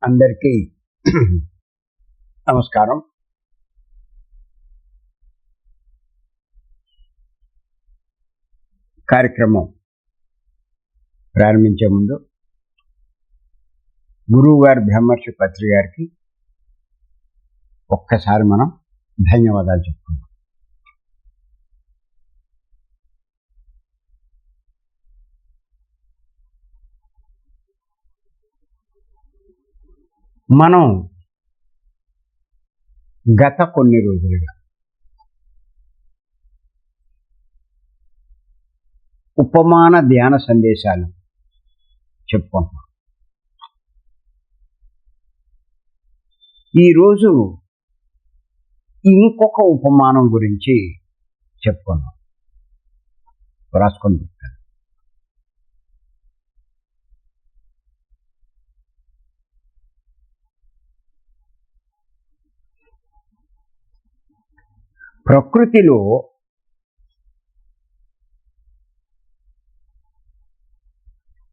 అందరికీ నమస్కారం. కార్యక్రమం ప్రారంభించే ముందు గురువు గారి బ్రహ్మర్షి పత్రి గారికి ఒక్కసారి మనం ధన్యవాదాలు చెప్పుకుందాం. మనం గత కొన్ని రోజులుగా ఉపమాన ధ్యాన సందేశాలు చెప్పుకుంటున్నాం. ఈరోజు ఇంకొక ఉపమానం గురించి చెప్పుకుందాం. రాసుకొని పెట్టాను. ప్రకృతిలో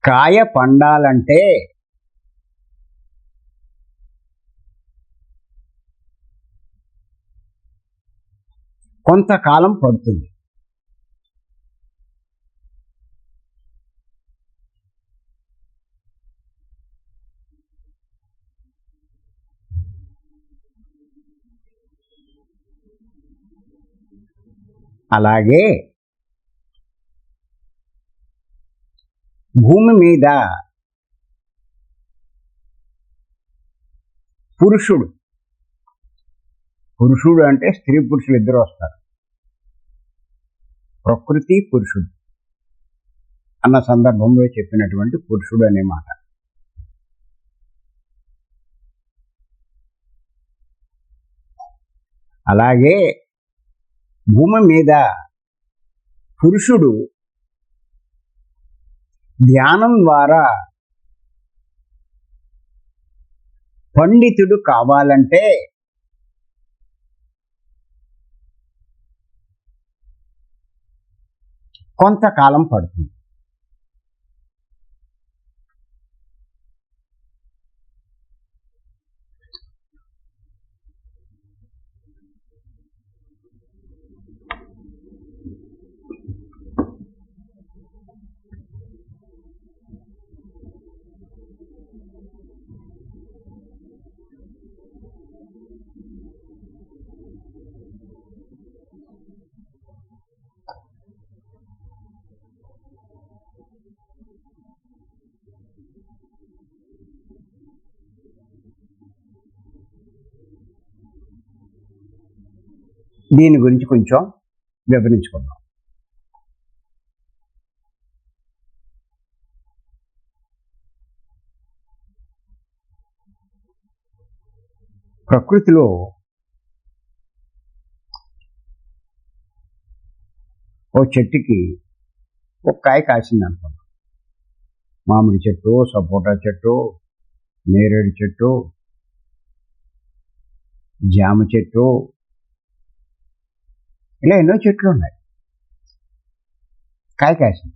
కాయ పండాలంటే కొంతకాలం పడుతుంది. అలాగే భూమి మీద పురుషుడు అంటే స్త్రీ పురుషులు ఇద్దరు వస్తారు. ప్రకృతి పురుషుడు అన్న సందర్భంలో చెప్పినటువంటి పురుషుడు అనే మాట. అలాగే భూమి మీద పురుషుడు ధ్యానం ద్వారా పండితుడు కావాలంటే కొంతకాలం పడుతుంది. దీని గురించి కొంచెం వివరించుకుందాం. ప్రకృతిలో ఓ చెట్టుకి ఒక కాయ కాసింది అనుకున్నాం. మామిడి చెట్టు, సపోటా చెట్టు, నేరేడు చెట్టు, జామ చెట్టు, ఇలా ఎన్నో చెట్లు ఉన్నాయి. కాయ కాసింది.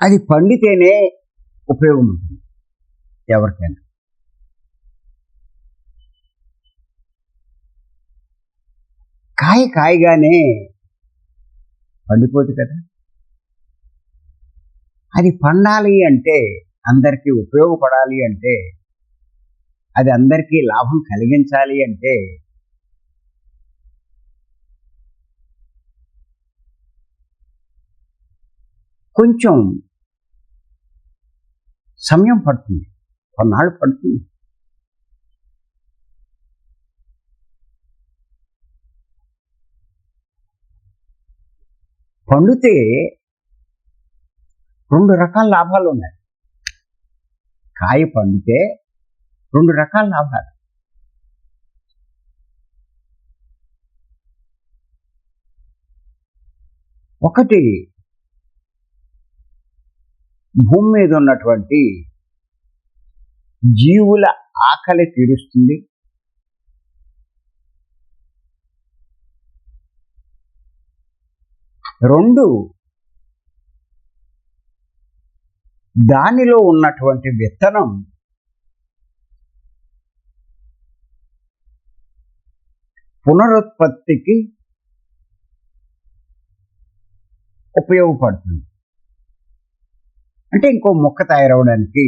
అది పండితేనే ఉపయోగం ఉంటుంది ఎవరికైనా. కాయగానే పండిపోతుంది కదా. అది పండాలి అంటే, అందరికీ ఉపయోగపడాలి అంటే, అది అందరికీ లాభం కలిగించాలి అంటే కొంచెం సమయం పడుతుంది, కొన్నాళ్ళు పడుతుంది. పండితే రెండు రకాల లాభాలు ఉన్నాయి. కాయ పండితే రెండు రకాల లాభాలు. ఒకటి, భూమి మీద ఉన్నటువంటి జీవుల ఆకలి తీరుస్తుంది. రెండు, దానిలో ఉన్నటువంటి విత్తనం పునరుత్పత్తికి ఉపయోగపడుతుంది. అంటే ఇంకో మొక్క తయారవడానికి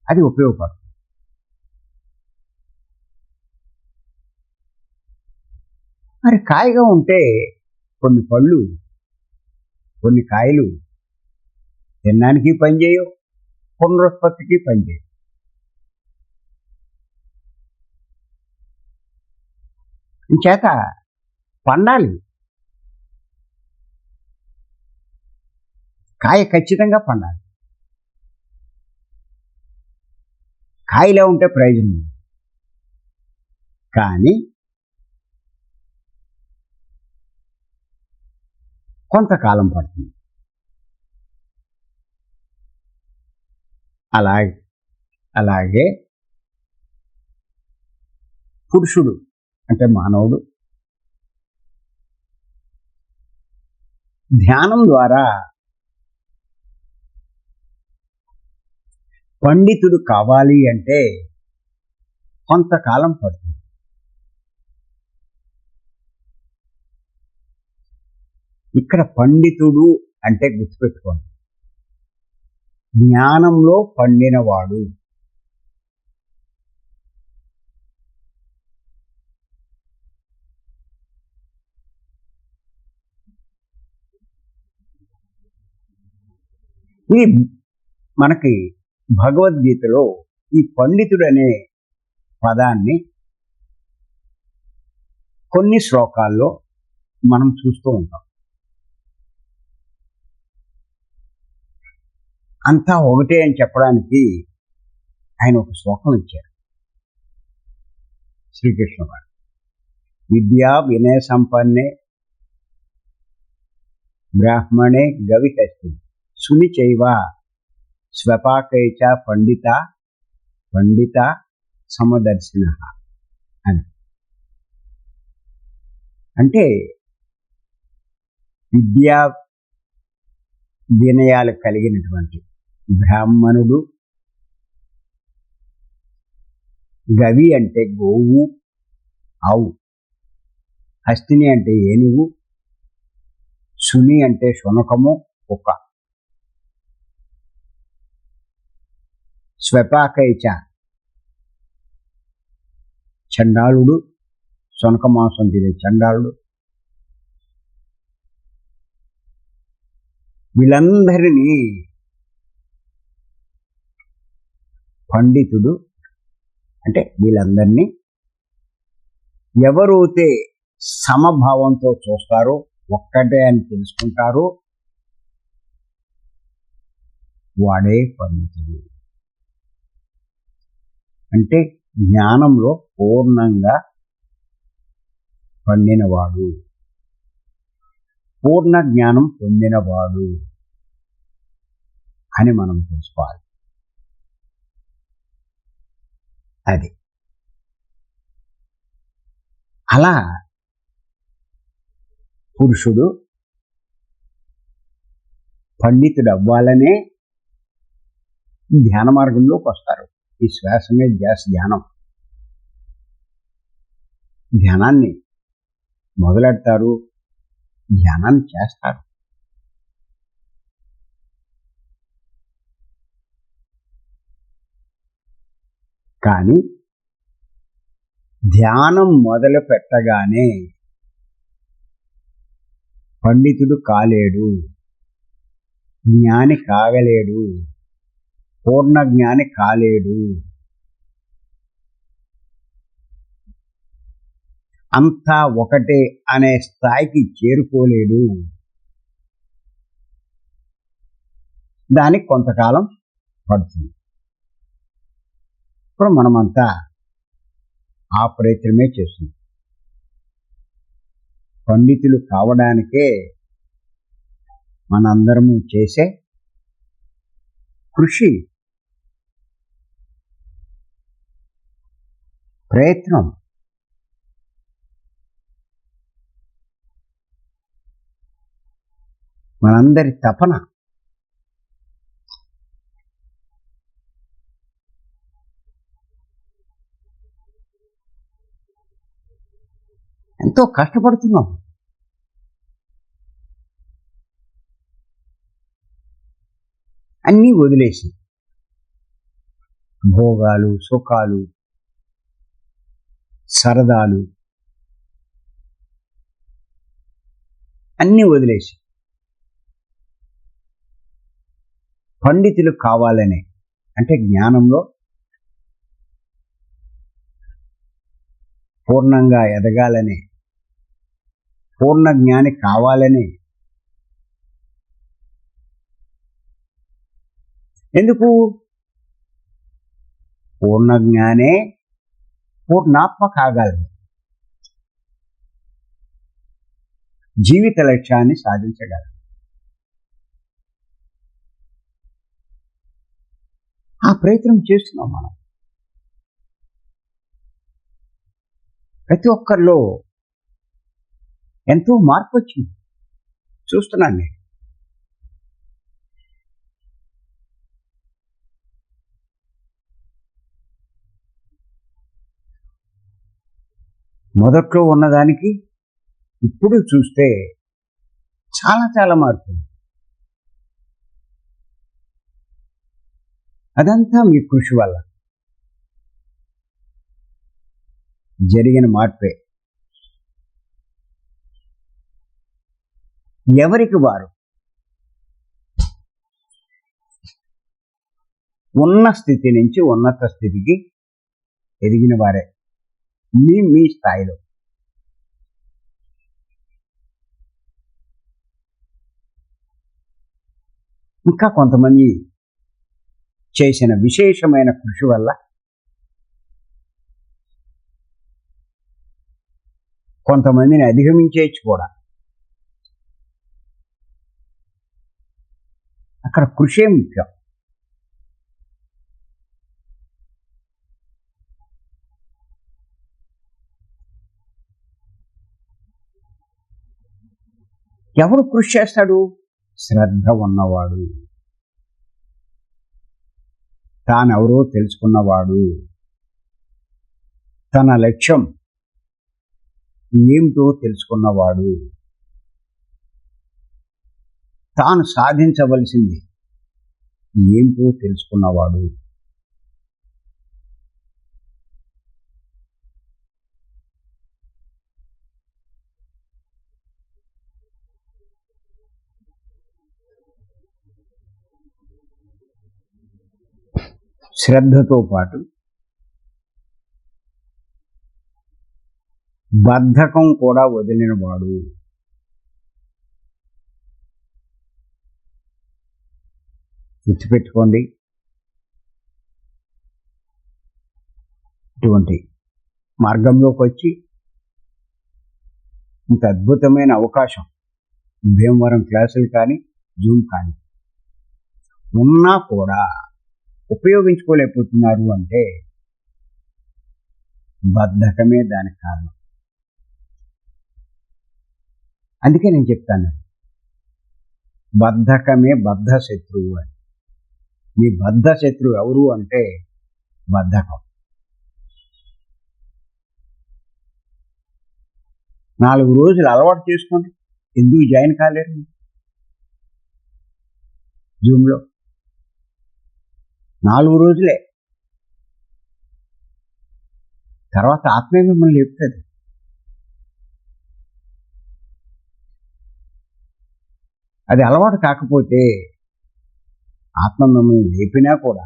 అది ఉపయోగపడుతుంది. మరి కాయగా ఉంటే కొన్ని పళ్ళు, కొన్ని కాయలు తినడానికి పనిచేయవు, పునరుత్పత్తికి పనిచేయవు. చేత పండాలి, కాయ ఖచ్చితంగా పండాలి. కాయలే ఉంటే ప్రయోజనం. కానీ కొంతకాలం పడుతుంది. అలాగే పురుషుడు అంటే మానవుడు ధ్యానం ద్వారా పండితుడు కావాలి అంటే కొంతకాలం పడుతుంది. ఇక్కడ పండితుడు అంటే గుర్తుపెట్టుకోండి, జ్ఞానంలో పండినవాడు. ఇది మనకి భగవద్గీతలో ఈ పండితుడు అనే పదాన్ని కొన్ని శ్లోకాల్లో మనం చూస్తూ ఉంటాం. అంతా ఒకటే అని చెప్పడానికి ఆయన ఒక శ్లోకం ఇచ్చారు. శ్రీకృష్ణ వారు విద్యా వినయ సంపన్నే బ్రాహ్మణే గవికస్తి సుని చైవ స్వపాకైచ పండిత పండిత సమదర్శిన అని. అంటే విద్యా వినయాలు కలిగినటువంటి బ్రాహ్మణుడు, గవి అంటే గోవు ఆవు, హస్తిని అంటే ఏనుగు, సుని అంటే శునకము కుక్క, స్వపాకైచ చండాలుడు, శునక మాంసం తినే చండాలుడు, వీళ్ళందరినీ పండితుడు అంటే వీళ్ళందరినీ ఎవరైతే సమభావంతో చూస్తారో, ఒక్కటే అని తెలుసుకుంటారో వాడే పండితుడు. అంటే జ్ఞానంలో పూర్ణంగా పండినవాడు, పూర్ణ జ్ఞానం పొందినవాడు అని మనం తెలుసుకోవాలి. అది అలా పురుషుడు పండితుడు అవ్వాలనే ధ్యాన మార్గంలోకి వస్తారు. ఈ శ్వాసమే ధ్యానం. ధ్యానాన్ని మొదలెడతారు, ధ్యానాన్ని చేస్తారు. కానీ ధ్యానం మొదలు పెట్టగానే పండితుడు కాలేడు, జ్ఞాని కాగలేడు, పూర్ణ జ్ఞాని కాలేడు. అంతా ఒకటే అనే స్థాయికి చేరుకోలేడు. దానికి కొంతకాలం పడుతుంది. ఇప్పుడు మనమంతా ఆ ప్రయత్నమే చేస్తుంది. పండితులు కావడానికే మనందరము చేసే కృషి, ప్రయత్నం మనందరి తపన ఎంతో కష్టపడుతున్నాం. అన్నీ వదిలేసి భోగాలు, సుఖాలు, సరదాలు అన్నీ వదిలేసి పండితులు కావాలనే, అంటే జ్ఞానంలో పూర్ణంగా ఎదగాలనే, పూర్ణ జ్ఞాని కావాలనే. ఎందుకు? పూర్ణ జ్ఞానే పూర్ణాత్మ కాగలదు, జీవిత లక్ష్యాన్ని సాధించగలదు. ఆ ప్రయత్నం చేస్తున్నాం మనం. ప్రతి ఒక్కరిలో ఎంతో మార్పు వచ్చింది, చూస్తున్నాను నేను. మొదట్లో ఉన్నదానికి ఇప్పుడు చూస్తే చాలా చాలా మార్పు. అదంతా మీ కృషి వల్ల జరిగిన మార్పే. ఎవరికి వారు ఉన్న స్థితి నుంచి ఉన్నత స్థితికి ఎదిగిన వారే మీ స్థాయిలో. ఇంకా కొంతమంది చేసిన విశేషమైన కృషి వల్ల కొంతమందిని అధిగమించేయచ్చు కూడా. అక్కడ కృషే ముఖ్యం. ఎవరు కృషి చేస్తాడు? శ్రద్ధ ఉన్నవాడు, తానెవరో తెలుసుకున్నవాడు, తన లక్ష్యం ఏమిటో తెలుసుకున్నవాడు, తాను సాధించవలసింది ఏమిటో తెలుసుకున్నవాడు. శ్రద్ధతో పాటు బద్ధకం కూడా వదిలినవాడు. గుర్తుపెట్టుకోండి, ఇటువంటి మార్గంలోకి వచ్చి ఇంత అద్భుతమైన అవకాశం భీమవరం క్లాసులు కానీ జూమ్ కానీ ఉన్నా కూడా ఉపయోగించుకోలేకపోతున్నారు అంటే బద్ధకమే దానికి కారణం. అందుకే నేను చెప్తాను, బద్ధకమే బద్ధ శత్రువు అని. మీ బద్ధ శత్రువు ఎవరు అంటే బద్ధకం. 4 రోజులు అలవాటు చేసుకోండి. ఎందుకు జాయిన్ కాలేరు జూమ్లో? 4 రోజులే, తర్వాత ఆత్మే మిమ్మల్ని చెప్తుంది. అది అలవాటు కాకపోతే ఆత్మ మిమ్మల్ని లేపినా కూడా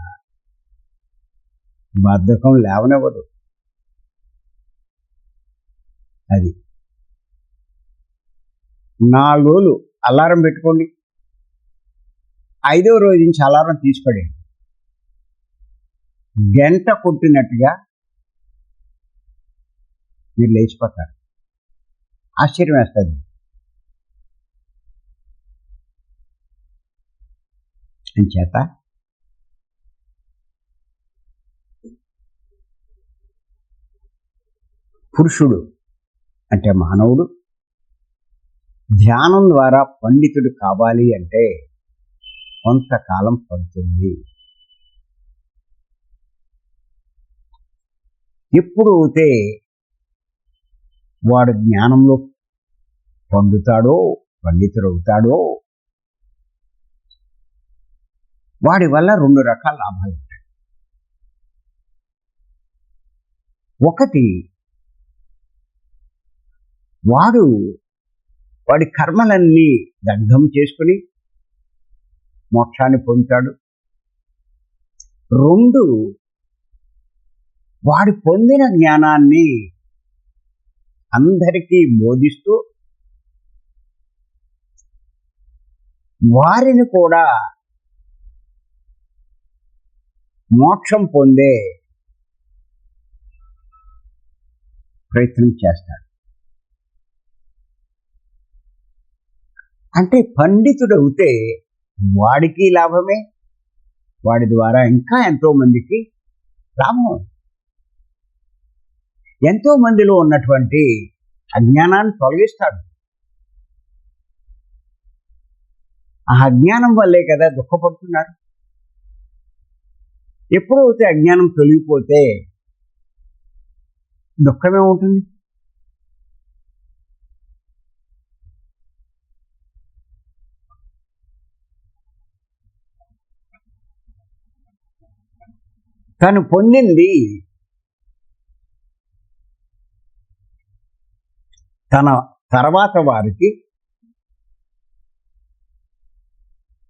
బద్ధకం లేవనివ్వదు. అది 4 రోజులు అలారం పెట్టుకోండి, 5వ రోజు నుంచి అలారం తీసిపడేయండి. గంట కొట్టినట్టుగా మీరు లేచిపోతారు. ఆశ్చర్యం వేస్తుంది. అంచేత పురుషుడు అంటే మానవుడు ధ్యానం ద్వారా పండితుడు కావాలి అంటే కొంతకాలం పడుతుంది. ఎప్పుడు అయితే వాడు జ్ఞానంలో పొందుతాడో, పండితుడవుతాడో, వాడి వల్ల 2 రకాల లాభాలు ఉంటాయి. ఒకటి, వాడి కర్మలన్నీ దగ్ధం చేసుకుని మోక్షాన్ని పొందుతాడు. 2, వాడు పొందిన జ్ఞానాన్ని అందరికీ బోధిస్తూ వారిని కూడా మోక్షం పొందే ప్రయత్నం చేస్తాడు. అంటే పండితుడవుతే వాడికి లాభమే, వాడి ద్వారా ఇంకా ఎంతో మందికి లాభం. ఎంతో మందిలో ఉన్నటువంటి అజ్ఞానాన్ని తొలగిస్తాడు. ఆ అజ్ఞానం వల్లే కదా దుఃఖపడుతున్నారు. ఎప్పుడైతే అజ్ఞానం తొలగిపోతే దుఃఖమే ఉంటుంది. తను పొందింది తన తర్వాత వారికి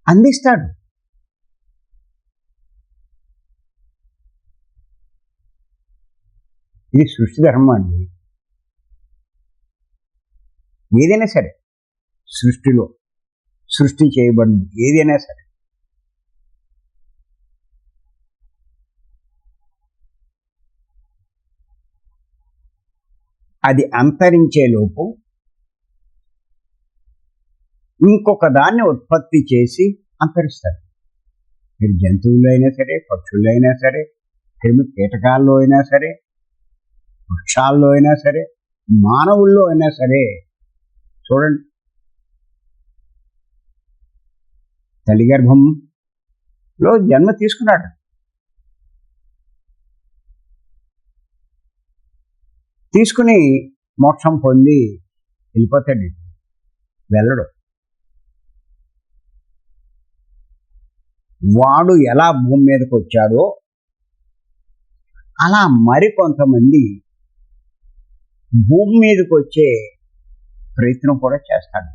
అందిస్తాడు. ఇది సృష్టి ధర్మం అండి. ఏదైనా సరే సృష్టిలో సృష్టి చేయబడింది ఏదైనా సరే అది అంతరించే లోపు ఇంకొక దాన్ని ఉత్పత్తి చేసి అంతరిస్తారు. మీరు జంతువుల్లో అయినా సరే, పక్షుల్లో అయినా సరే, క్రిమి కీటకాల్లో అయినా సరే, వృక్షాల్లో అయినా సరే, మానవుల్లో అయినా సరే చూడండి. తల్లి గర్భంలో జన్మ తీసుకున్నాడు. తీసుకుని మోక్షం పొంది వెళ్ళిపోతాడు. వెళ్ళడు. వాడు ఎలా భూమి మీదకి వచ్చాడో అలా మరికొంతమంది భూమి మీదకి వచ్చే ప్రయత్నం కూడా చేస్తాడు.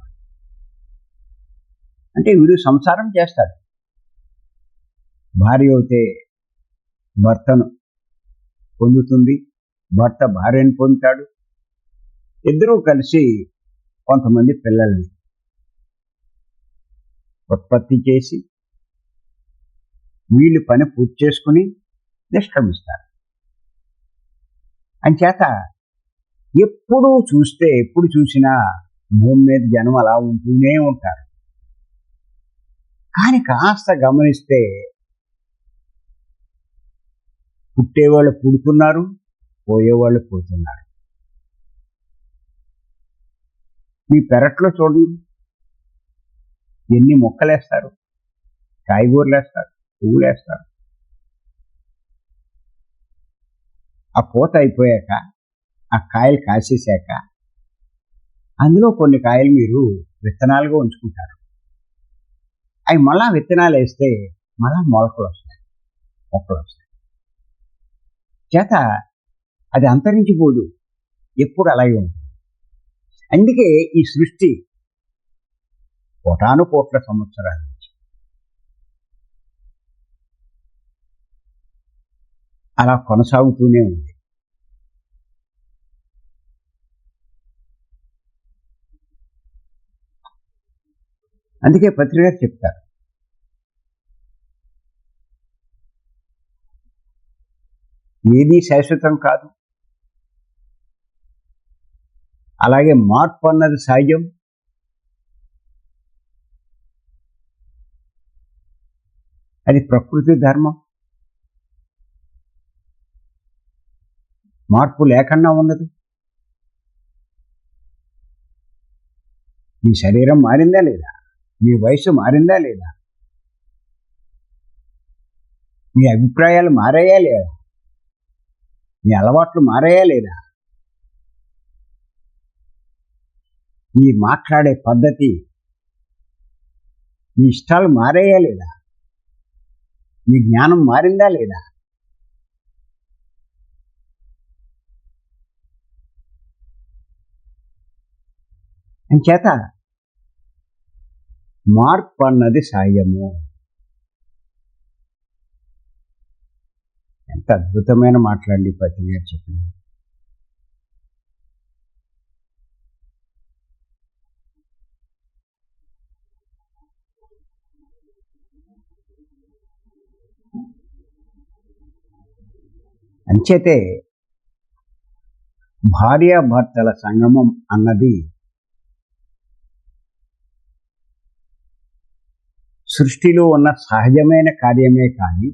అంటే వీడు సంసారం చేస్తాడు. భార్య అయితే భర్తను పొందుతుంది, భర్త భార్యను పొందుతాడు. ఇద్దరూ కలిసి కొంతమంది పిల్లల్ని ఉత్పత్తి చేసి వీళ్ళు పని పూర్తి చేసుకుని నిష్క్రమిస్తారు. అంచేత ఎప్పుడు చూసినా భూమి మీద జనం అలా ఉంటూనే ఉంటారు. కానీ కాస్త గమనిస్తే పుట్టేవాళ్ళు పుడుతున్నారు, పోయేవాళ్ళు పోతున్నారు. మీ పెరట్లో చూడండి, ఎన్ని మొక్కలు వేస్తారు, కాయగూరలు వేస్తారు, పువ్వులు వేస్తారు. ఆ పూత అయిపోయాక, ఆ కాయలు కాసేసాక అందులో కొన్ని కాయలు మీరు విత్తనాలుగా ఉంచుకుంటారు. అవి మళ్ళా విత్తనాలు వేస్తే మళ్ళా మొలకలు వస్తాయి, మొక్కలు వస్తాయి. చేత అది అంతరించిపోదు, ఎప్పుడు అలాగే ఉంటుంది. అందుకే ఈ సృష్టి కోటాను కోట్ల సంవత్సరాల నుంచి అలా కొనసాగుతూనే ఉంది. అందుకే పత్రిక చెప్తారు, ఏది శాశ్వతం కాదు, అలాగే మార్పు అన్నది సహజం. అది ప్రకృతి ధర్మం. మార్పు లేకుండా ఉండదు. మీ శరీరం మారిందా లేదా, మీ వయసు మారిందా లేదా, మీ అభిప్రాయాలు మారాయా లేదా, మీ అలవాట్లు మారాయా లేదా, నీ మాట్లాడే పద్ధతి, నీ ఇష్టాలు మారాయా లేదా, నీ జ్ఞానం మారిందా లేదా? అంచేత మార్పు అన్నది సాధ్యము. ఎంత అద్భుతమైన మాట్లాడి పత్రి గారు చెప్పింది. అంచేతే భార్యాభర్తల సంగమం అన్నది సృష్టిలో ఉన్న సహజమైన కార్యమే కానీ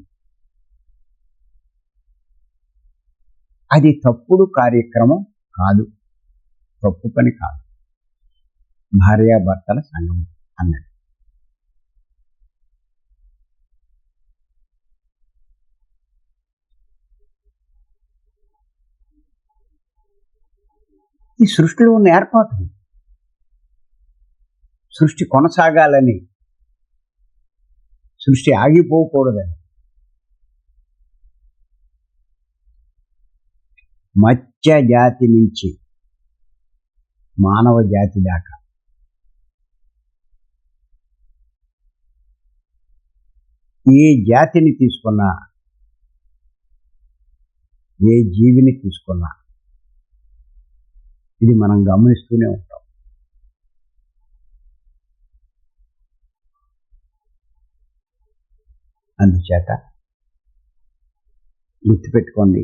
అది తప్పుడు కార్యక్రమం కాదు, తప్పు పని కాదు. భార్యాభర్తల సంగమం అన్నది ఈ సృష్టిలో ఉన్న ఏర్పాటు. సృష్టి కొనసాగాలని, సృష్టి ఆగిపోకూడదని, మత్స్య జాతి నుంచి మానవ జాతి దాకా ఏ జాతిని తీసుకున్నా, ఏ జీవిని తీసుకున్నా ఇది మనం గమనిస్తూనే ఉంటాం. అందుచేత గుర్తుపెట్టుకోండి,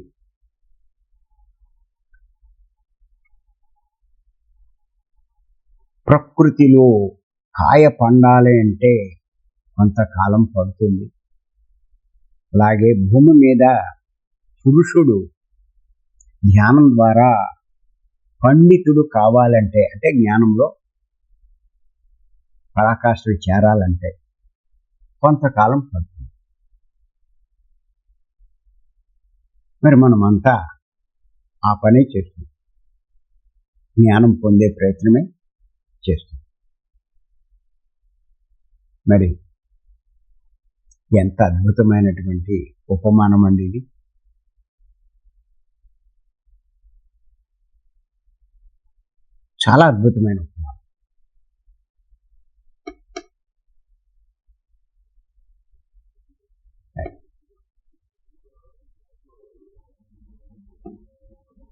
ప్రకృతిలో కాయ పండాలి అంటే కొంతకాలం పడుతుంది. అలాగే భూమి మీద పురుషుడు ధ్యానం ద్వారా పండితుడు కావాలంటే, అంటే జ్ఞానంలో పరాకాష్ఠలు చేరాలంటే కొంతకాలం పడుతుంది. మరి మనమంతా ఆ పనే చేస్తుంది, జ్ఞానం పొందే ప్రయత్నమే చేస్తుంది. మరి ఎంత అద్భుతమైనటువంటి ఉపమానం అండి ఇది. చాలా అద్భుతమైన ఉపమానం.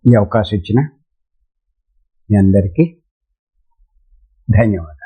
ఈ అవకాశం ఇచ్చిన మీ అందరికీ ధన్యవాదాలు.